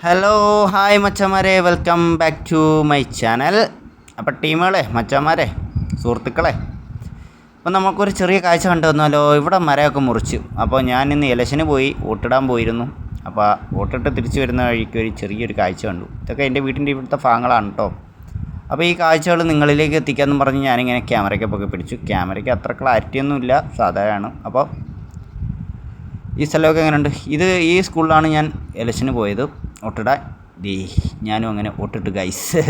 Hello hi മച്ചന്മാരെ, welcome back to my channel. അപ്പോൾ ടീമുകളെ, മച്ചന്മാരെ, സുഹൃത്തുക്കളെ, അപ്പോൾ നമുക്കൊരു ചെറിയ കാഴ്ച കണ്ടു വന്നാലോ. ഇവിടെ മരമൊക്കെ മുറിച്ചു. അപ്പോൾ ഞാൻ ഇന്ന് ഇലക്ഷന് പോയി വോട്ടിടാൻ പോയിരുന്നു. അപ്പോൾ വോട്ടിട്ട് തിരിച്ചു വരുന്ന വഴിക്ക് ഒരു ചെറിയൊരു കാഴ്ച കണ്ടു. ഇതൊക്കെ എൻ്റെ വീട്ടിൻ്റെ ഇവിടുത്തെ ഭാഗങ്ങളാണ് കേട്ടോ. അപ്പോൾ ഈ കാഴ്ചകൾ നിങ്ങളിലേക്ക് എത്തിക്കാമെന്ന് പറഞ്ഞ് ഞാനിങ്ങനെ ക്യാമറയ്ക്ക് പൊക്കെ പിടിച്ചു. ക്യാമറയ്ക്ക് അത്ര ക്ലാരിറ്റിയൊന്നുമില്ല, സാധാരണ. അപ്പോൾ ഈ സ്ഥലമൊക്കെ എങ്ങനെയുണ്ട്? ഇത് ഈ സ്കൂളിലാണ് ഞാൻ ഇലക്ഷന് പോയത് വോട്ടിടാൻ. ഞാനും അങ്ങനെ വോട്ടിട്ട് ഗൈസ്.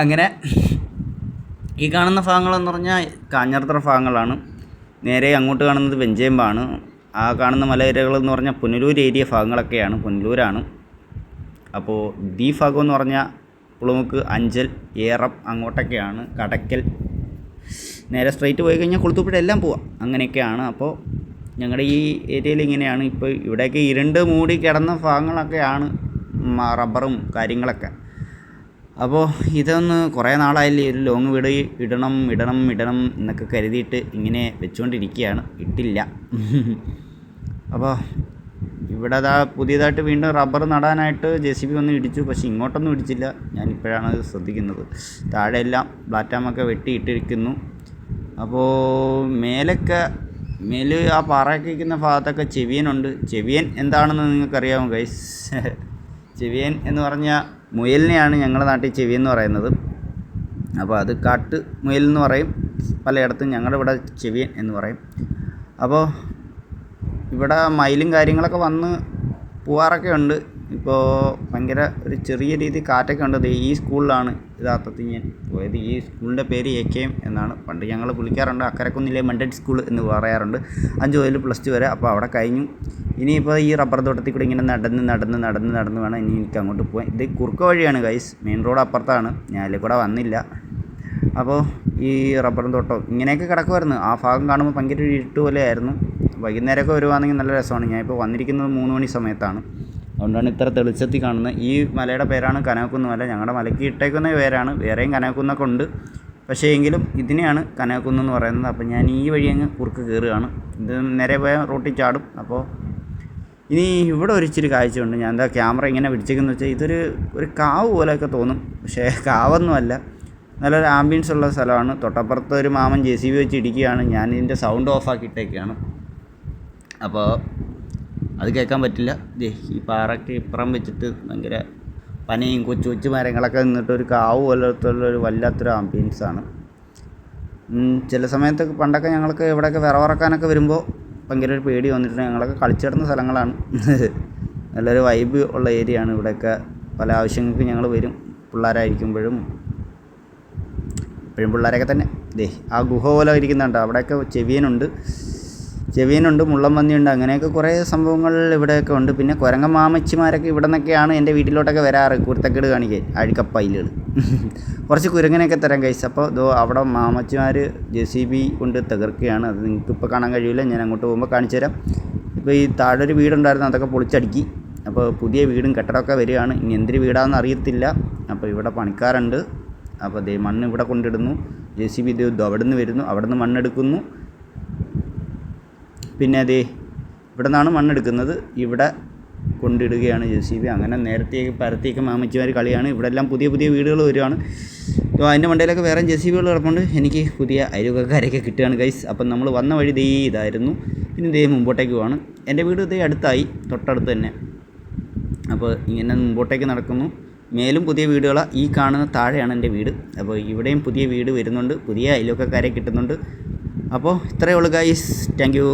അങ്ങനെ ഈ കാണുന്ന ഭാഗങ്ങളെന്ന് പറഞ്ഞാൽ കാഞ്ഞിരത്തറ ഭാഗങ്ങളാണ്. നേരെ അങ്ങോട്ട് കാണുന്നത് വെഞ്ചേമ്പാണ്. ആ കാണുന്ന മലനിരകളെന്ന് പറഞ്ഞാൽ പുനലൂർ ഏരിയ ഭാഗങ്ങളൊക്കെയാണ്, പുനലൂരാണ്. അപ്പോൾ ഈ ഭാഗം എന്ന് പറഞ്ഞാൽ പുളുമുക്ക്, അഞ്ചൽ, ഏറം അങ്ങോട്ടൊക്കെയാണ്. കടയ്ക്കൽ നേരെ സ്ട്രൈറ്റ് പോയി കഴിഞ്ഞാൽ കുളുത്തൂപ്പുഴ എല്ലാം പോവാം. അങ്ങനെയൊക്കെയാണ്. അപ്പോൾ ഞങ്ങളുടെ ഈ ഏരിയയിൽ ഇങ്ങനെയാണ്. ഇപ്പോൾ ഇവിടെയൊക്കെ ഇരുണ്ട് മൂടി കിടന്ന ഭാഗങ്ങളൊക്കെയാണ് റബ്ബറും കാര്യങ്ങളൊക്കെ. അപ്പോൾ ഇതൊന്ന് കുറേ നാളായില്ലേ ഒരു ലോങ് വീഡിയോ ഇടണം എന്നൊക്കെ കരുതിയിട്ട് ഇങ്ങനെ വെച്ചുകൊണ്ടിരിക്കുകയാണ്. ഇട്ടില്ല. അപ്പോൾ ഇവിടെ പുതിയതായിട്ട് വീണ്ടും റബ്ബർ നടാനായിട്ട് JCB വന്ന് ഇടിച്ചു. പക്ഷേ ഇങ്ങോട്ടൊന്നും ഇടിച്ചില്ല. ഞാനിപ്പോഴാണ് അത് ശ്രദ്ധിക്കുന്നത്. താഴെയെല്ലാം പ്ലാറ്റ്ഫോമൊക്കെ വെട്ടിയിട്ടിരിക്കുന്നു. അപ്പോൾ മേല് ആ പാറയൊക്കെ ഇരിക്കുന്ന ഭാഗത്തൊക്കെ ചെവിയനുണ്ട്. ചെവിയൻ എന്താണെന്ന് നിങ്ങൾക്കറിയാമോ ഗൈസ്? ചെവിയൻ എന്ന് പറഞ്ഞാൽ മുയലിനെയാണ് ഞങ്ങളുടെ നാട്ടിൽ ചെവിയൻ എന്ന് പറയുന്നത്. അപ്പോൾ അത് കാട്ട് മുയൽ എന്ന് പറയും പലയിടത്തും. ഞങ്ങളുടെ ഇവിടെ ചെവിയൻ എന്ന് പറയും. അപ്പോൾ ഇവിടെ മയിലും കാര്യങ്ങളൊക്കെ വന്ന് പോവാറൊക്കെ ഉണ്ട്. ഇപ്പോൾ ഭയങ്കര ഒരു ചെറിയ രീതി കാറ്റൊക്കെ ഉണ്ട്. ഈ സ്കൂളിലാണ് യഥാർത്ഥത്തിൽ ഞാൻ പോയത്. ഈ സ്കൂളിൻ്റെ പേര് AKM എന്നാണ്. പണ്ട് ഞങ്ങൾ വിളിക്കാറുണ്ട് അക്കരക്കുന്നിലെ മണ്ടഡ് സ്കൂൾ എന്ന് പറയാറുണ്ട്. 5 മുതൽ +2 വരെ. അപ്പോൾ അവിടെ കഴിഞ്ഞു. ഇനിയിപ്പോൾ ഈ റബ്ബർ തോട്ടത്തിൽ കൂടി ഇങ്ങനെ നടന്ന് വേണം ഇനി എനിക്ക് അങ്ങോട്ട് പോകാൻ. ഇത് കുറുക്ക വഴിയാണ് ഗൈസ്. മെയിൻ റോഡ് അപ്പുറത്താണ്. ഞാൻ അതിൽ കൂടെ വന്നില്ല. അപ്പോൾ ഈ റബ്ബർ തോട്ടം ഇങ്ങനെയൊക്കെ കിടക്കുമായിരുന്നു. ആ ഭാഗം കാണുമ്പോൾ ഭയങ്കര ഒരു ഇരുട്ട് പോലെയായിരുന്നു. വൈകുന്നേരമൊക്കെ വരുവാണെങ്കിൽ നല്ല രസമാണ്. ഞാനിപ്പോൾ വന്നിരിക്കുന്നത് 3 മണി സമയത്താണ്. അതുകൊണ്ടാണ് ഇത്ര തെളിച്ചത്തിൽ കാണുന്നത്. ഈ മലയുടെ പേരാണ് കനകക്കുന്ന് മല. ഞങ്ങളുടെ മലയ്ക്ക് ഇട്ടേക്കുന്ന പേരാണ്. വേറെയും കനകക്കുന്നൊക്കെ ഉണ്ട്. പക്ഷേ എങ്കിലും ഇതിനെയാണ് കനകക്കുന്നെന്ന് പറയുന്നത്. അപ്പോൾ ഞാൻ ഈ വഴി അങ്ങ് കുറുക്ക് കയറുകയാണ്. ഇത് നേരെ പോയ റോട്ടിൽ ചാടും. അപ്പോൾ ഇനി ഇവിടെ ഒരിച്ചിരി കാഴ്ചയുണ്ട്. ഞാൻ എന്താ ക്യാമറ ഇങ്ങനെ പിടിച്ചേക്കെന്ന് വെച്ചാൽ ഒരു കാവ് പോലെയൊക്കെ തോന്നും. പക്ഷേ കാവൊന്നുമല്ല. നല്ലൊരു ആംബിയൻസ് ഉള്ള സ്ഥലമാണ്. തൊട്ടപ്പുറത്ത് ഒരു മാമൻ JCB വെച്ച് ഇടിക്കുകയാണ്. ഞാൻ ഇതിൻ്റെ സൗണ്ട് ഓഫാക്കിയിട്ടേക്കാണ്. അപ്പോൾ അത് കേൾക്കാൻ പറ്റില്ല. ഈ പാറയ്ക്ക് ഇപ്പുറം വെച്ചിട്ട് ഭയങ്കര പനയും കൊച്ചു മരങ്ങളൊക്കെ നിന്നിട്ട് ഒരു കാവ് പോലത്തുള്ളൊരു വല്ലാത്തൊരു ആംബിയൻസാണ്. ചില സമയത്തൊക്കെ പണ്ടൊക്കെ ഞങ്ങൾക്ക് ഇവിടെയൊക്കെ വിറവറക്കാനൊക്കെ വരുമ്പോൾ ഭയങ്കര ഒരു പേടി വന്നിട്ടുണ്ട്. ഞങ്ങളൊക്കെ കളിച്ചിടുന്ന സ്ഥലങ്ങളാണ്. നല്ലൊരു വൈബ് ഉള്ള ഏരിയയാണ്. ഇവിടെയൊക്കെ പല ആവശ്യങ്ങൾക്ക് ഞങ്ങൾ വരും. പിള്ളേരായിരിക്കുമ്പോഴും ഇപ്പോഴും പിള്ളേരൊക്കെ തന്നെ. ആ ഗുഹ പോലെ ഇരിക്കുന്നുണ്ട്. അവിടെയൊക്കെ ചെവിയനുണ്ട്, മുള്ളം പന്നിയുണ്ട്. അങ്ങനെയൊക്കെ കുറേ സംഭവങ്ങൾ ഇവിടെയൊക്കെ ഉണ്ട്. പിന്നെ കുരങ്ങ മാമച്ചിമാരൊക്കെ ഇവിടെ നിന്നൊക്കെയാണ് എൻ്റെ വീട്ടിലോട്ടൊക്കെ വരാറ് കുരുത്തക്കേട് കാണിക്കാൻ. അഴുക്കപ്പയിലുകൾ കുറച്ച് കുരങ്ങനെയൊക്കെ തരാം കൈസ്. അപ്പോൾ അവിടെ മാമച്ചിമാർ JCB കൊണ്ട് തകർക്കുകയാണ്. അത് നിങ്ങൾക്ക് ഇപ്പോൾ കാണാൻ കഴിയില്ല. ഞാൻ അങ്ങോട്ട് പോകുമ്പോൾ കാണിച്ചു തരാം. ഇപ്പോൾ ഈ താഴെ ഒരു വീടുണ്ടായിരുന്നു, അതൊക്കെ പൊളിച്ചടുക്കി. അപ്പോൾ പുതിയ വീടും കെട്ടിടമൊക്കെ വരികയാണ്. ഇനി എന്തൊരു വീടാണെന്ന് അറിയത്തില്ല. അപ്പോൾ ഇവിടെ പണിക്കാരുണ്ട്. അപ്പോൾ മണ്ണ് ഇവിടെ കൊണ്ടിടുന്നു. JCB അവിടെ നിന്ന് വരുന്നു, അവിടെ നിന്ന് മണ്ണെടുക്കുന്നു. പിന്നെ ഇവിടെ നിന്നാണ് മണ്ണെടുക്കുന്നത്, ഇവിടെ കൊണ്ടിടുകയാണ് JCB. അങ്ങനെ നേരത്തേക്ക് പരത്തേക്ക് മാമച്ചിമാർ കളിയാണ്. ഇവിടെ എല്ലാം പുതിയ വീടുകൾ വരികയാണ്. അപ്പോൾ അതിൻ്റെ മണ്ടയിലൊക്കെ വേറെ JCBകൾ കിടപ്പുണ്ട്. എനിക്ക് പുതിയ അയൽവക്കക്കാരൊക്കെ കിട്ടുകയാണ് ഗൈസ്. അപ്പം നമ്മൾ വന്ന വഴി ഇതായിരുന്നു. പിന്നെ മുമ്പോട്ടേക്ക് പോവാണ്. എൻ്റെ വീട് അടുത്തായി, തൊട്ടടുത്ത് തന്നെ. അപ്പോൾ ഇങ്ങനെ മുമ്പോട്ടേക്ക് നടക്കുന്നു. മേലും പുതിയ വീടുകളാണ്. ഈ കാണുന്ന താഴെയാണ് എൻ്റെ വീട്. അപ്പോൾ ഇവിടെയും പുതിയ വീട് വരുന്നുണ്ട്. പുതിയ അയൽവക്കക്കാരെ കിട്ടുന്നുണ്ട്. അപ്പോൾ ഇത്രയേ ഉള്ളൂ ഗൈസ്. Thank you.